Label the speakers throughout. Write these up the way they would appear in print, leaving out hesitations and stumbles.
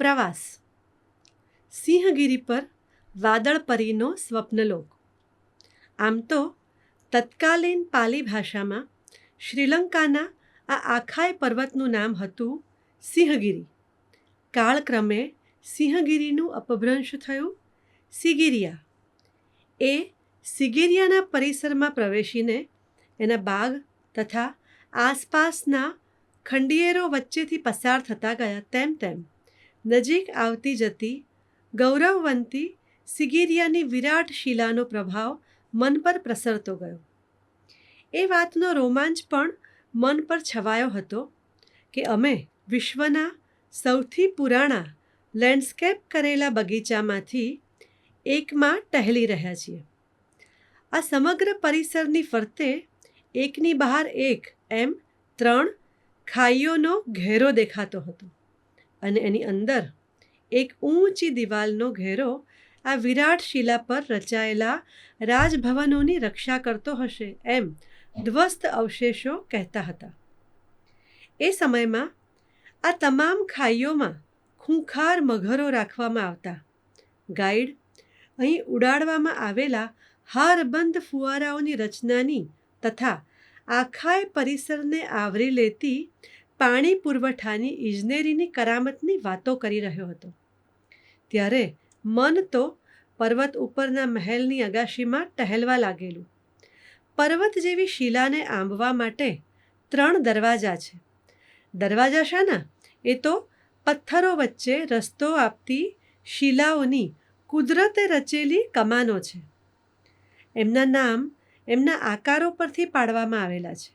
Speaker 1: પ્રવાસ. સિંહગિરી પર વાદળપરીનો સ્વપ્નલોક. આમ તો તત્કાલીન પાલી ભાષામાં શ્રીલંકાના આ આખાય પર્વતનું નામ હતું સિંહગિરી. કાળક્રમે સિંહગિરીનું અપભ્રંશ થયું સિગિરિયા. એ સિગિરિયાના પરિસરમાં પ્રવેશીને એના બાગ તથા આસપાસના ખંડિયેરો વચ્ચેથી પસાર થતા ગયા તેમ તેમ નજીક આવતી જતી ગૌરવવંતી સિગિરિયાની વિરાટ શિલાનો પ્રભાવ મન પર પ્રસરતો ગયો. એ વાતનો રોમાંચ પણ મન પર છવાયો હતો કે અમે વિશ્વના સૌથી પુરાણા લેન્ડસ્કેપ કરેલા બગીચામાંથી એકમાં ટહેલી રહ્યા છીએ. આ સમગ્ર પરિસરની ફરતે એકની બહાર એક એમ 3 ખાઈઓનો ઘેરો દેખાતો હતો અને એની અંદર એક ઊંચી દિવાલનો ઘેરો આ વિરાટ શિલા પર રચાયેલા રાજભવનોની રક્ષા કરતો હશે એમ ધ્વસ્ત અવશેષો કહેતા હતા. એ સમયમાં આ તમામ ખાઈઓમાં ખૂંખાર મગરો રાખવામાં આવતા. ગાઈડ અહીં ઉડાડવામાં આવેલા હારબંધ ફુવારાઓની રચનાની તથા આખાય પરિસરને આવરી લેતી પાણી પુરવઠાની ઇજનેરીની કરામતની વાતો કરી રહ્યો હતો. ત્યારે મન તો પર્વત ઉપરના મહેલની અગાશીમાં ટહેલવા લાગેલું. પર્વત જેવી શિલાને આંબવા માટે 3 દરવાજા છે. દરવાજા શાના? એ તો પથ્થરો વચ્ચે રસ્તો આપતી શિલાઓની કુદરતે રચેલી કમાનો છે. એમના નામ એમના આકારો પરથી પાડવામાં આવેલા છે.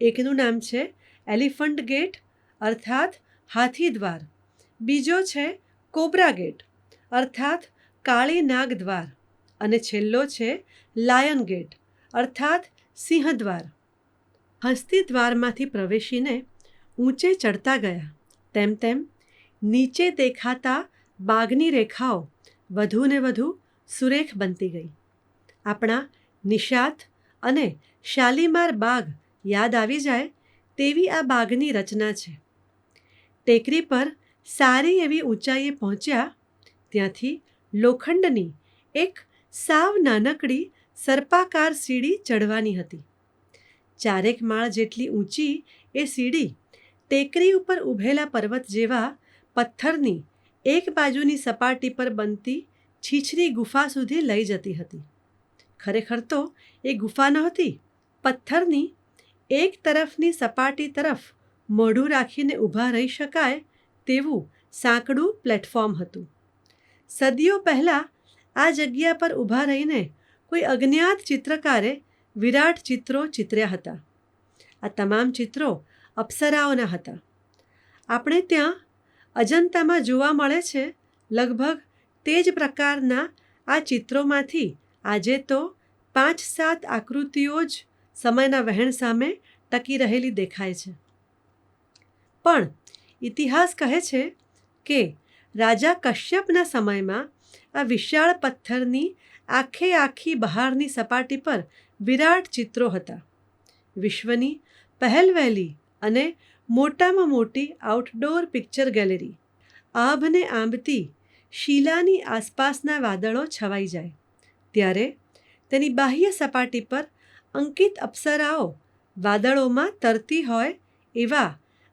Speaker 1: એકનું નામ છે એલિફન્ટ ગેટ અર્થાત હાથી દ્વાર. બીજો છે કોબ્રા ગેટ અર્થાત કાળી નાગ દ્વાર અને છેલ્લો છે લાયન ગેટ અર્થાત સિંહ દ્વાર. હસ્તી દ્વારમાંથી પ્રવેશીને ઊંચે ચડતા ગયા તેમ તેમ નીચે દેખાતા બાગની રેખાઓ વધુ ને વધુ સુરેખ બનતી ગઈ. આપણા નિશાત અને શાલીમાર બાગ યાદ આવી જાય તેવી આ બાગની રચના છે. ટેકરી પર સારી એવી ઊંચાઈએ પહોંચ્યા ત્યાંથી લોખંડની એક સાવ નાનકડી સર્પાકાર સીડી ચડવાની હતી. 4 માળ જેટલી ઊંચી એ સીડી ટેકરી ઉપર ઊભેલા પર્વત જેવા પથ્થરની એક બાજુની સપાટી પર બનતી છીછરી ગુફા સુધી લઈ જતી હતી. ખરેખર તો એ ગુફા નહોતી. પથ્થરની એક તરફની સપાટી તરફ મોઢું રાખીને ઊભા રહી શકાય તેવું સાંકડું પ્લેટફોર્મ હતું. સદીઓ પહેલાં આ જગ્યા પર ઊભા રહીને કોઈ અજ્ઞાત ચિત્રકારે વિરાટ ચિત્રો ચિતર્યા હતા. આ તમામ ચિત્રો અપ્સરાઓના હતા. આપણે ત્યાં અજંતામાં જોવા મળે છે લગભગ તે જ પ્રકારના આ ચિત્રોમાંથી આજે તો 5-7 આકૃતિઓ જ સમયના વહેણ સામે ટકી રહેલી દેખાય છે. પણ ઇતિહાસ કહે છે કે રાજા કશ્યપના સમયમાં આ વિશાળ પથ્થરની આખે આખી બહારની સપાટી પર વિરાટ ચિત્રો હતા. વિશ્વની પહેલવહેલી અને મોટામાં મોટી આઉટડોર પિક્ચર ગેલેરી. આભને આંબતી શિલાની આસપાસના વાદળો છવાઈ જાય ત્યારે તેની બાહ્ય સપાટી પર અંકિત અપ્સરાઓ વાદળોમાં તરતી હોય એવા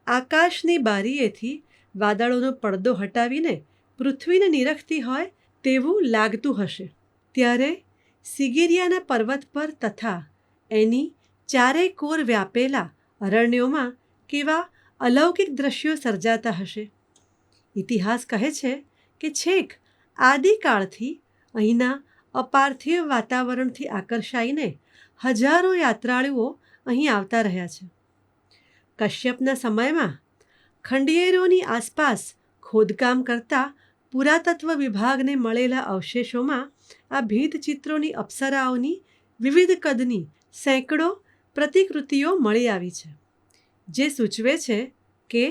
Speaker 1: આકાશની બારીએથી વાદળોનો પડદો હટાવીને પૃથ્વીને નિરખતી હોય તેવું લાગતું હશે. ત્યારે સિગિરિયાના પર્વત પર તથા એની ચારે કોર વ્યાપેલા અરણ્યોમાં કેવા અલૌકિક દ્રશ્યો સર્જાતા હશે. ઇતિહાસ કહે છે કે છેક આદિકાળથી અહીંના અપાર્થિવ વાતાવરણથી આકર્ષાઈને હજારો યાત્રાળુઓ અહીં આવતા રહ્યા છે. કશ્યપના સમયમાં ખંડિયેરોની આસપાસ ખોદકામ કરતા પુરાતત્વ વિભાગને મળેલા અવશેષોમાં આ ભીંતચિત્રોની અપ્સરાઓની વિવિધ કદની સેંકડો પ્રતિકૃતિઓ મળી આવી છે, જે સૂચવે છે કે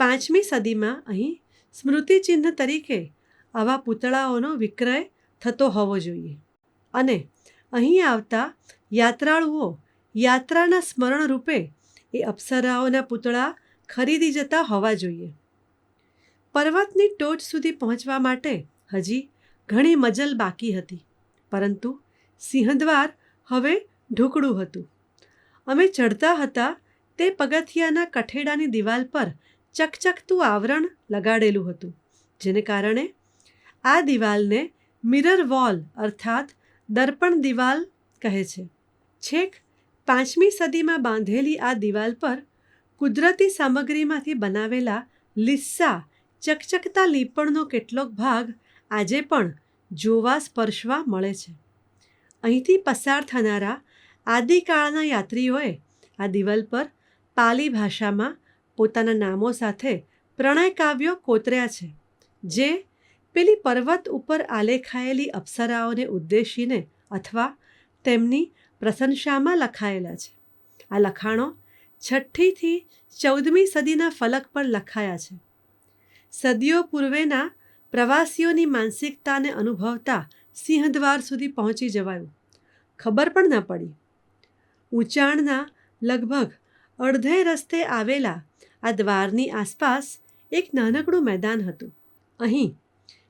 Speaker 1: 5મી સદીમાં અહીં સ્મૃતિચિહ્ન તરીકે આવા પૂતળાઓનો વિક્રય થતો હોવો જોઈએ અને અહીં આવતા યાત્રાળુઓ યાત્રાના સ્મરણ રૂપે એ અપ્સરાઓના પૂતળા ખરીદી જતા હોવા જોઈએ. પર્વતની ટોચ સુધી પહોંચવા માટે હજી ઘણી મજલ બાકી હતી, પરંતુ સિંહદ્વાર હવે ઢૂકળું હતું. અમે ચડતા હતા તે પગથિયાના કઠેડાની દિવાલ પર ચકચકતું આવરણ લગાડેલું હતું, જેને કારણે આ દિવાલને મિરર વોલ અર્થાત દર્પણ દિવાલ કહે છે. છેક 5મી સદીમાં બાંધેલી આ દિવાલ પર કુદરતી સામગ્રીમાંથી બનાવેલા લીસ્સા ચકચકતા લીપણનો કેટલોક ભાગ આજે પણ જોવા સ્પર્શવા મળે છે. અહીંથી પસાર થનારા આદિકાળના યાત્રીઓએ આ દિવાલ પર પાલી ભાષામાં પોતાના નામો સાથે પ્રણય કાવ્યો કોતર્યા છે, જે પેલી પર્વત ઉપર આલેખાયેલી અપ્સરાઓને ઉદ્દેશીને અથવા તેમની પ્રશંસામાં લખાયેલા છે. આ લખાણો 6ઠ્ઠી થી 14મી સદીના ફલક પર લખાયા છે. સદીઓ પૂર્વેના પ્રવાસીઓની માનસિકતાને અનુભવતા સિંહદ્વાર સુધી પહોંચી જવાયું. ખબર પણ ન પડી. ઊંચાણના લગભગ અડધે રસ્તે આવેલા આ દ્વારની આસપાસ એક નાનકડું મેદાન હતું. અહીં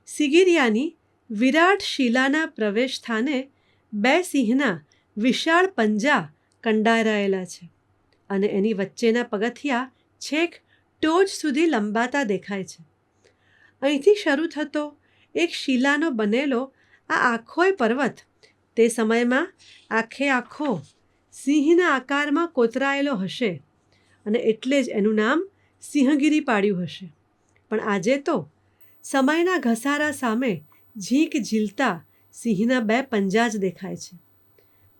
Speaker 1: સિગિરિયાની વિરાટ શિલાના પ્રવેશ સ્થાને 2 સિંહના વિશાળ પંજા કંડારાયેલા છે અને એની વચ્ચેના પગથિયા છેક ટોચ સુધી લંબાતા દેખાય છે. અહીંથી શરૂ થતો એક શિલાનો બનેલો આ આખોય પર્વત તે સમયમાં આખો સિંહના આકારમાં કોતરાયેલો હશે અને એટલે જ એનું નામ સિંહગિરી પાડ્યું હશે. પણ આજે તો સમયના ઘસારા સામે ઝીંક ઝીલતા સિંહના 2 પંજા જ દેખાય છે.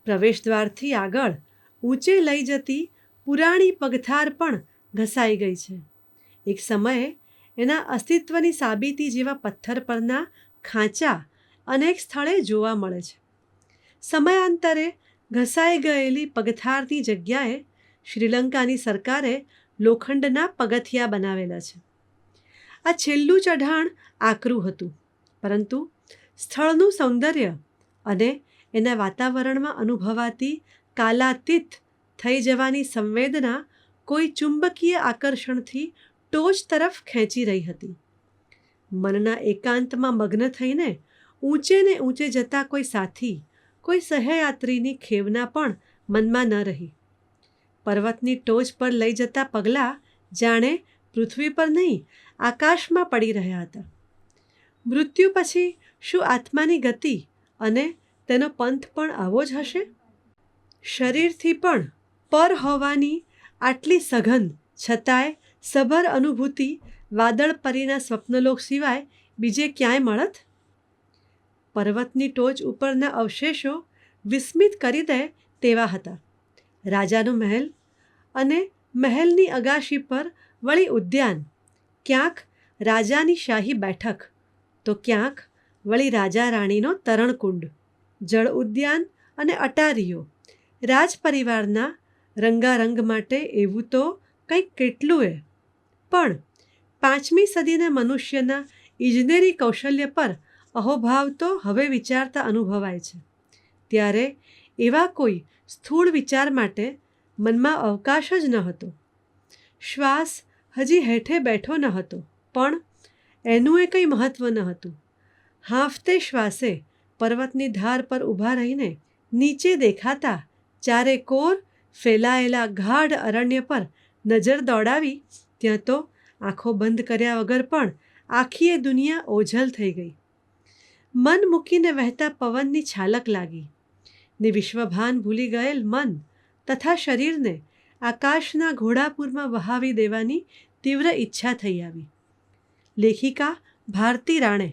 Speaker 1: પ્રવેશદ્વારથી આગળ ઊંચે લઈ જતી પુરાણી પગથાર પણ ઘસાઈ ગઈ છે. એક સમયે એના અસ્તિત્વની સાબિતી જેવા પથ્થર પરના ખાંચા અનેક સ્થળે જોવા મળે છે. સમયાંતરે ઘસાઈ ગયેલી પગથારની જગ્યાએ શ્રીલંકાની સરકારે લોખંડના પગથિયા બનાવેલા છે. આ છેલ્લું ચઢાણ આકરું હતું, પરંતુ સ્થળનું સૌંદર્ય અને એના વાતાવરણમાં અનુભવાતી કાલાતીત થઈ જવાની સંવેદના કોઈ ચુંબકીય આકર્ષણથી ટોચ તરફ ખેંચી રહી હતી. મનના એકાંતમાં મગ્ન થઈને ઊંચે ને ઊંચે જતા કોઈ સાથી, કોઈ સહયાત્રીની ખેવના પણ મનમાં ન રહી. પર્વતની ટોચ પર લઈ જતા પગલાં જાણે પૃથ્વી પર નહીં, આકાશમાં પડી રહ્યા હતા. મૃત્યુ પછી શું આત્માની ગતિ અને તેનો પંથ પણ આવો જ હશે? શરીરથી પણ પર હોવાની આટલી સઘન છતાંય સભર અનુભૂતિ વાદળપરીના સ્વપ્નલોક સિવાય બીજે ક્યાંય મળત? પર્વતની ટોચ ઉપરના અવશેષો વિસ્મિત કરી દે તેવા હતા. રાજાનો મહેલ અને મહેલની અગાશી પર વળી ઉદ્યાન, ક્યાંક રાજાની શાહી બેઠક તો ક્યાંક વળી રાજા રાણીનો તરણકુંડ, જળ ઉદ્યાન અને અટારીઓ. રાજપરિવારના રંગારંગ માટે એવું તો કંઈક કેટલુંય, પણ 5મી સદીના મનુષ્યના ઇજનેરી કૌશલ્ય પર અહોભાવ તો હવે વિચારતા અનુભવાય છે. ત્યારે એવા કોઈ સ્થૂળ વિચાર માટે મનમાં અવકાશ જ ન હતો. શ્વાસ હજી હેઠે બેઠો ન હતો, પણ એનું કંઈ મહત્વ ન હતું. હાંફતે શ્વાસે પર્વતની ધાર પર ઊભા રહીને નીચે દેખાતા ચારેકોર ફેલાયેલા ગાઢ અરણ્ય પર નજર દોડાવી ત્યાં તો આંખો બંધ કર્યા વગર પણ આખીએ દુનિયા ઓઝલ થઈ ગઈ. મન મૂકીને વહેતા પવનની છાલક લાગી ને વિશ્વભાન ભૂલી ગયેલ મન તથા શરીરને આકાશના ઘોડાપુરમાં વહાવી દેવાની તીવ્ર ઈચ્છા થઈ આવી. લેખિકા ભારતી રાણે